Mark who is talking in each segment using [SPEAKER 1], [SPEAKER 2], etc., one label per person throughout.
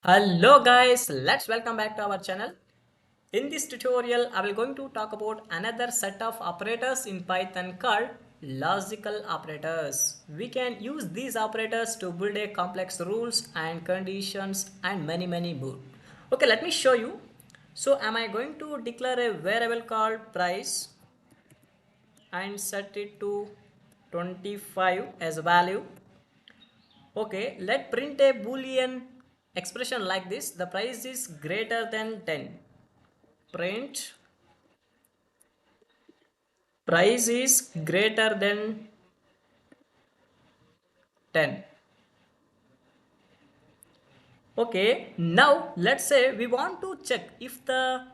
[SPEAKER 1] Hello guys, let's welcome back to our channel. In this tutorial, I will going to talk about another set of operators in Python called logical operators. We can use these operators to build a complex rules and conditions and many more. Okay, let me show you. So am I going to declare a variable called price and set it to 25 as a value. Okay, let print a boolean expression like this. The price is greater than 10. Print price is greater than 10. Okay, now let's say we want to check if the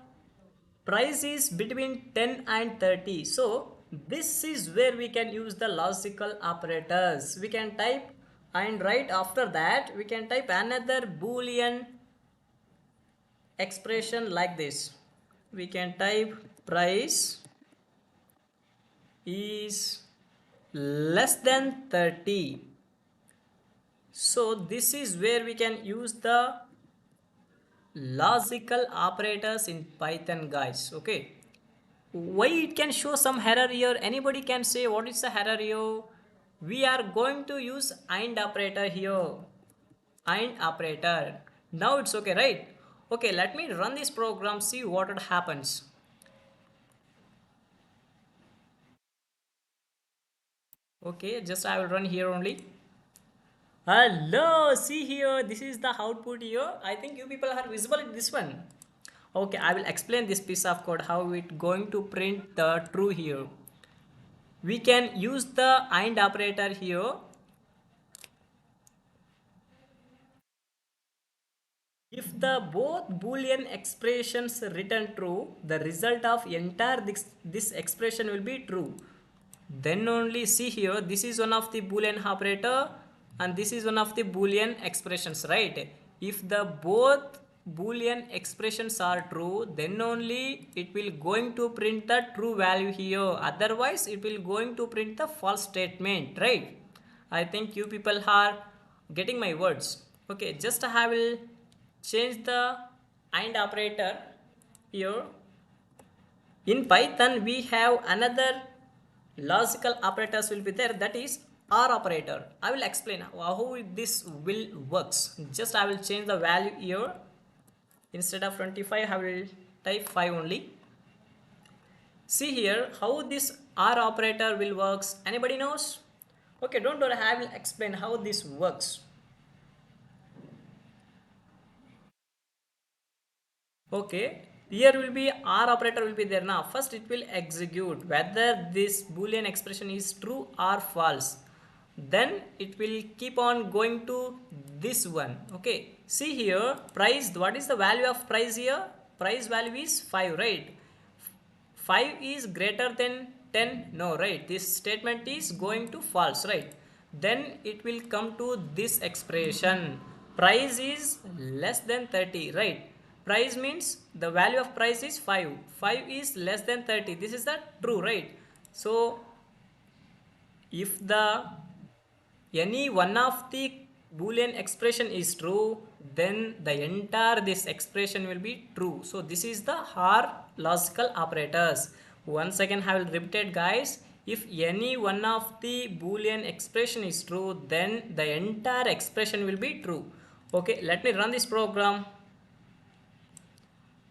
[SPEAKER 1] price is between 10 and 30. So this is where we can use the logical operators. We can type, and right after that we can type another boolean expression like this. We can type price is less than 30. So this is where we can use the logical operators in Python, guys. Okay, why it can show some error here? Anybody can say what is the error here? We are going to use AND operator here. AND operator. Now it's okay, right? Okay, let me run this program, see what happens. Okay, just I will run here only. Hello, see here, this is the output here. I think you people are visible in this one. Okay, I will explain this piece of code how it going to print the true here. We can use the AND operator here. If the both boolean expressions return true, the result of entire this expression will be true. Then only see here, this is one of the boolean operator and this is one of the boolean expressions, right? If the both boolean expressions are true, then only it will going to print the true value here. Otherwise it will going to print the false statement, right? I think you people are getting my words. Okay, just I will change the AND operator here. In Python we have another logical operators will be there, that is OR operator. I will explain how this will works. Just I will change the value here. Instead of 25 I will type 5 only. See here how this OR operator will works. Anybody knows? Okay, don't worry, I will explain how this works. Okay, here will be OR operator will be there now. First it will execute whether this boolean expression is true or false. Then it will keep on going to this one. Okay, see here price, what is the value of price here? Price value is 5, right? 5 is greater than 10, no, right? This statement is going to false, right? Then it will come to this expression, price is less than 30, right? Price means the value of price is 5, 5 is less than 30, this is the true, right? So if the any one of the boolean expression is true, then the entire this expression will be true. So this is the OR logical operators. Once again I will repeat it, guys. If any one of the boolean expression is true, then the entire expression will be true. Okay, let me run this program.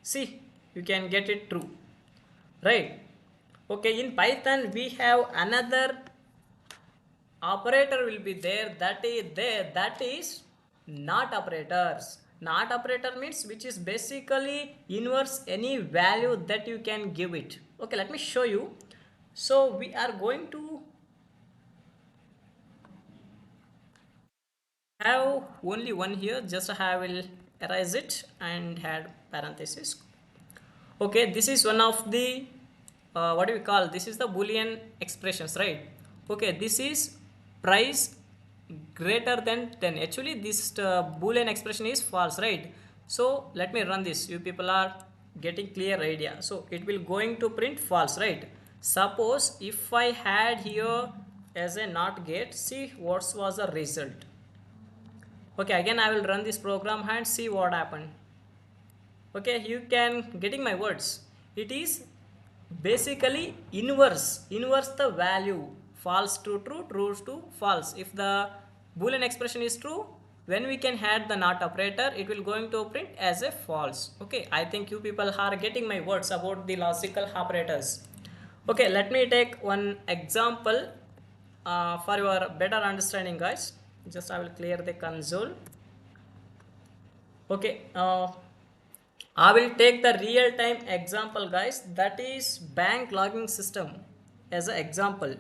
[SPEAKER 1] See, you can get it true, right? Okay, in Python we have another operator will be there, that is not operators. Not operator means which is basically inverse any value that you can give it. Okay, let me show you. So we are going to have only one here, just I will erase it and add parenthesis. Okay, this is one of the what do we call, this is the boolean expressions, right? Okay, this is price greater than 10. Actually this boolean expression is false, right? So let me run this, you people are getting clear idea. So it will going to print false, right? Suppose if I had here as a not get, see what was the result. Okay, again I will run this program and see what happened. Okay, you can getting my words. It is basically inverse the value, false to true, true to false. If the boolean expression is true, when we can add the not operator, it will going to print as a false. Okay, I think you people are getting my words about the logical operators. Okay, let me take one example for your better understanding, guys. Just I will clear the console. Okay, I will take the real time example, guys. That is bank logging system as an example.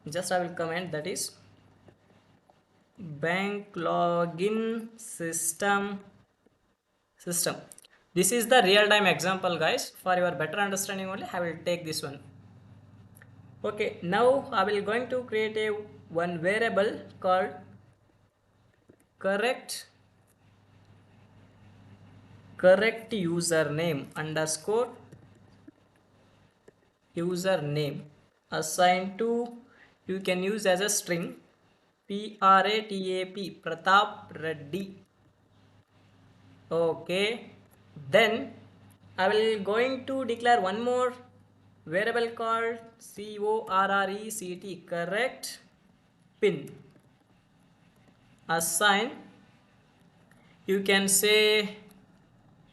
[SPEAKER 1] Just I will comment that is bank login system. This is the real time example, guys. For your better understanding only, I will take this one. Okay, now I will going to create a one variable called correct username underscore username assigned to, you can use as a string, Pratap Reddy. Okay, then I will going to declare one more variable called correct correct pin assign, you can say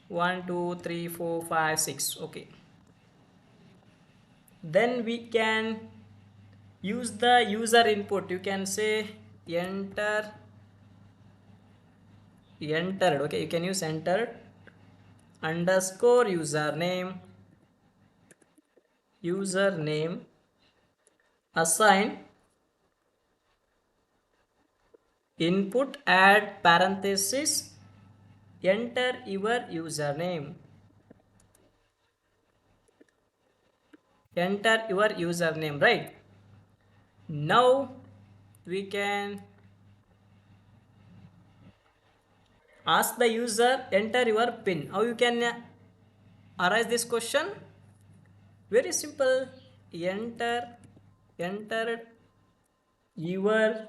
[SPEAKER 1] 1 2 3 4 5 6. Okay, then we can use the user input, you can say entered. Okay, you can use entered underscore username assign input add parenthesis enter your username, right? Now we can ask the user enter your pin. How you can arise this question? Very simple. Enter your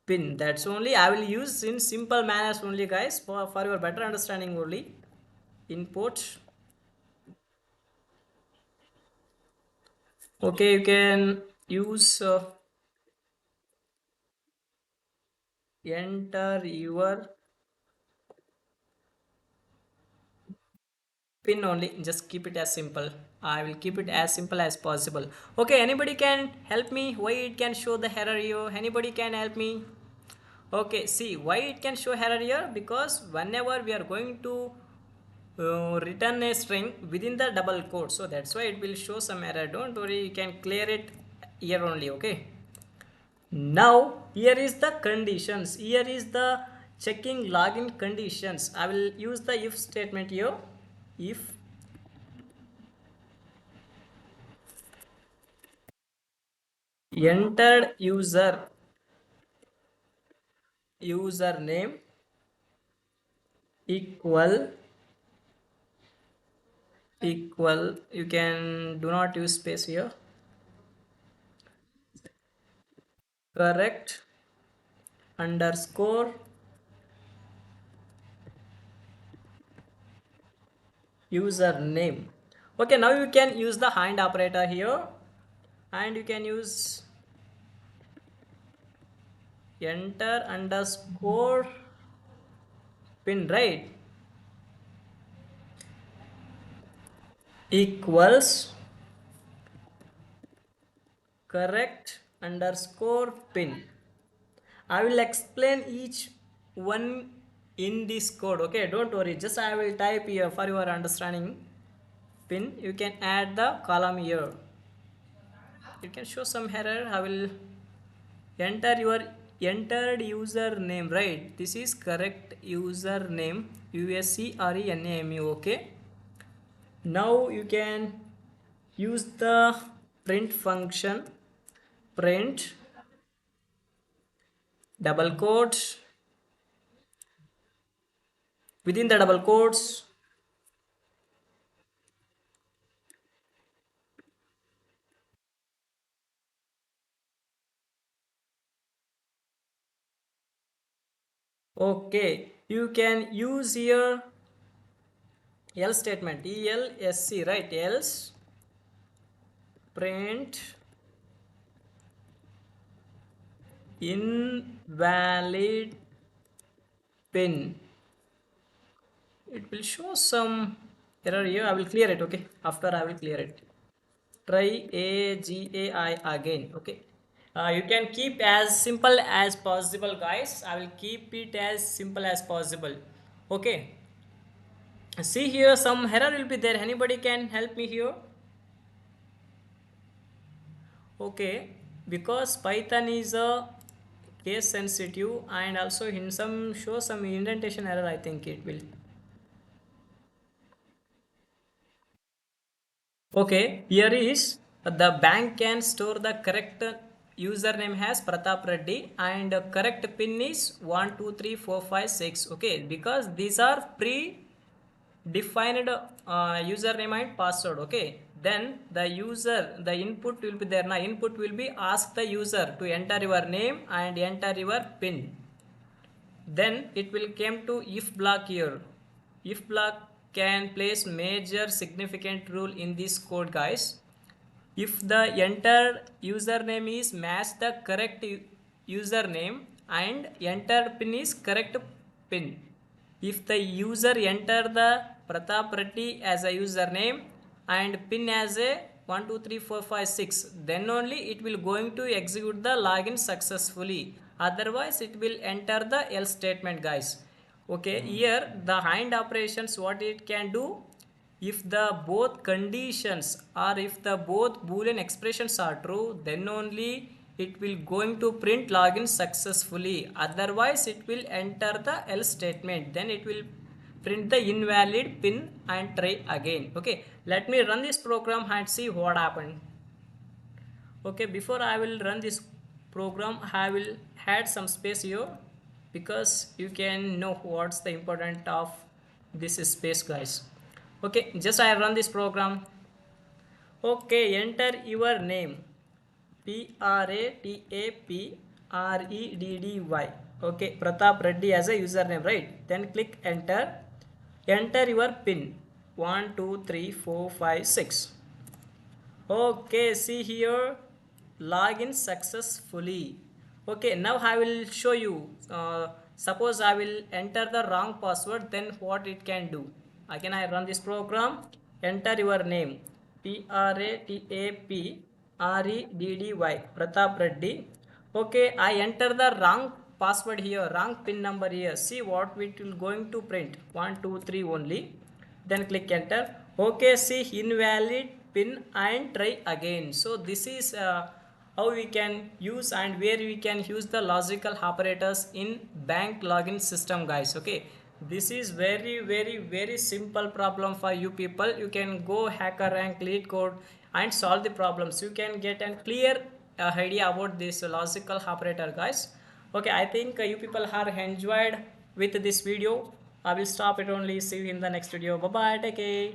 [SPEAKER 1] pin. That's only I will use in simple manners only, guys, for your better understanding only. Input. Okay, you can use enter your pin only. Just keep it as simple. I will keep it as simple as possible. Okay, anybody can help me why it can show the error here? Anybody can help me? Okay, see why it can show error here, because whenever we are going to return a string within the double quote, so that's why it will show some error. Don't worry, you can clear it here only. Okay, now here is the conditions, here is the checking login conditions. I will use the if statement here. If entered username equal you can do not use space here, correct underscore username. Okay, now you can use the and operator here, and you can use enter underscore pin, right, equals correct underscore pin. I will explain each one in this code. Okay, don't worry, just I will type here for your understanding. Pin, you can add the column here. You can show some error. I will enter your entered username, right? This is correct username, USERENAME. Okay, now you can use the print function, print double quotes, within the double quotes Okay, you can use here else statement, ELSC, right? Else print invalid pin. It will show some error here. I will clear it. Okay, after I will clear it. Try AGAI again. Okay, you can keep as simple as possible, guys. I will keep it as simple as possible. Okay, see here some error will be there. Anybody can help me here? Okay, because Python is a case sensitive and also in some show some indentation error, I think it will. Okay, here is the bank can store the correct username has Pratap Reddy and correct pin is 12345 6. Okay, because these are defined username and password. Okay, then the user, the input will be there. Now input will be ask the user to enter your name and enter your pin. Then it will come to if block here. If block can place major significant role in this code, guys. If the enter username is match the correct username and enter pin is correct pin. If the user enter the Pratap Reddy as a username and pin as a 12345 6, then only it will going to execute the login successfully. Otherwise it will enter the else statement, guys. Okay, here the AND operations, what it can do, if the both conditions or if the both boolean expressions are true, then only it will going to print login successfully. Otherwise it will enter the else statement, then it will print the invalid pin and try again. Okay, let me run this program and see what happened. Okay, before I will run this program, I will add some space here because you can know what's the important of this space, guys. Okay, just I run this program. Okay, enter your name, Pratapreddy. Okay, Pratap Reddy as a username, right? Then click enter. Enter your pin 12345 6. Okay, see here, login successfully. Okay, now I will show you. Suppose I will enter the wrong password, then what it can do. Again, I run this program. Enter your name, Pratapreddy, Pratap Reddy. Okay, I enter the wrong password here, wrong pin number here. See what it will going to print, 123 only. Then click enter. Okay, see invalid pin and try again. So this is how we can use and where we can use the logical operators in bank login system, guys. Okay, this is very simple problem for you people. You can go HackerRank, LeetCode and solve the problems. You can get a clear idea about this logical operator, guys. Okay, I think you people are enjoyed with this video. I will stop it only. See you in the next video. Bye bye. Take care.